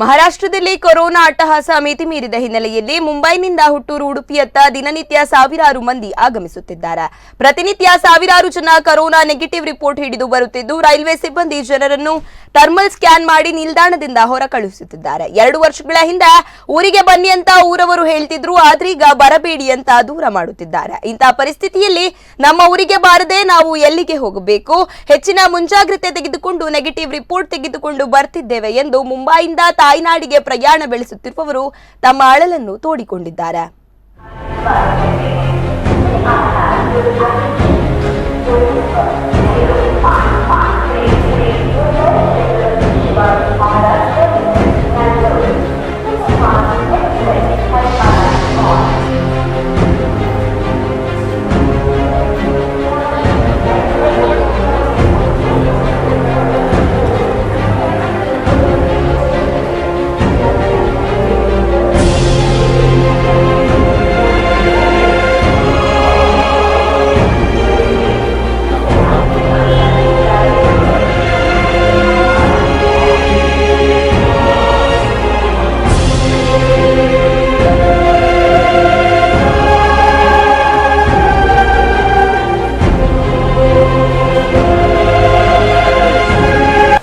ಮಹಾರಾಷ್ಟ್ರದಲ್ಲಿ ಕೊರೋನಾ ಅಟ್ಟಹಾಸ ಮಿತಿ ಮೀರಿದ ಹಿನ್ನೆಲೆಯಲ್ಲಿ ಮುಂಬೈನಿಂದ ಹುಟ್ಟೂರು ಉಡುಪಿಯತ್ತ ದಿನನಿತ್ಯ ಸಾವಿರಾರು ಮಂದಿ ಆಗಮಿಸುತ್ತಿದ್ದಾರೆ. ಪ್ರತಿನಿತ್ಯ ಸಾವಿರಾರು ಜನ ಕೊರೋನಾ ನೆಗೆಟಿವ್ ರಿಪೋರ್ಟ್ ಹಿಡಿದು ಬರುತ್ತಿದ್ದು, ರೈಲ್ವೆ ಸಿಬ್ಬಂದಿ ಜನರನ್ನು ಥರ್ಮಲ್ ಸ್ಕ್ಯಾನ್ ಮಾಡಿ ನಿಲ್ದಾಣದಿಂದ ಹೊರ ಕಳುಹಿಸುತ್ತಿದ್ದಾರೆ. 2 ವರ್ಷಗಳ ಹಿಂದೆ ಊರಿಗೆ ಬನ್ನಿ ಅಂತ ಊರವರು ಹೇಳ್ತಿದ್ರು, ಆದ್ರೀಗ ಬರಬೇಡಿ ಅಂತ ದೂರ ಮಾಡುತ್ತಿದ್ದಾರೆ. ಇಂತಹ ಪರಿಸ್ಥಿತಿಯಲ್ಲಿ ನಮ್ಮ ಊರಿಗೆ ಬಾರದೆ ನಾವು ಎಲ್ಲಿಗೆ ಹೋಗಬೇಕು? ಹೆಚ್ಚಿನ ಮುಂಜಾಗ್ರತೆ ತೆಗೆದುಕೊಂಡು ನೆಗೆಟಿವ್ ರಿಪೋರ್ಟ್ ತೆಗೆದುಕೊಂಡು ಬರ್ತಿದ್ದೇವೆ ಎಂದು ಮುಂಬೈಯಿಂದ ತಾಯ್ನಾಡಿಗೆ ಪ್ರಯಾಣ ಬೆಳೆಸುತ್ತಿರುವವರು ತಮ್ಮ ಅಳಲನ್ನು ತೋಡಿಕೊಂಡಿದ್ದಾರೆ.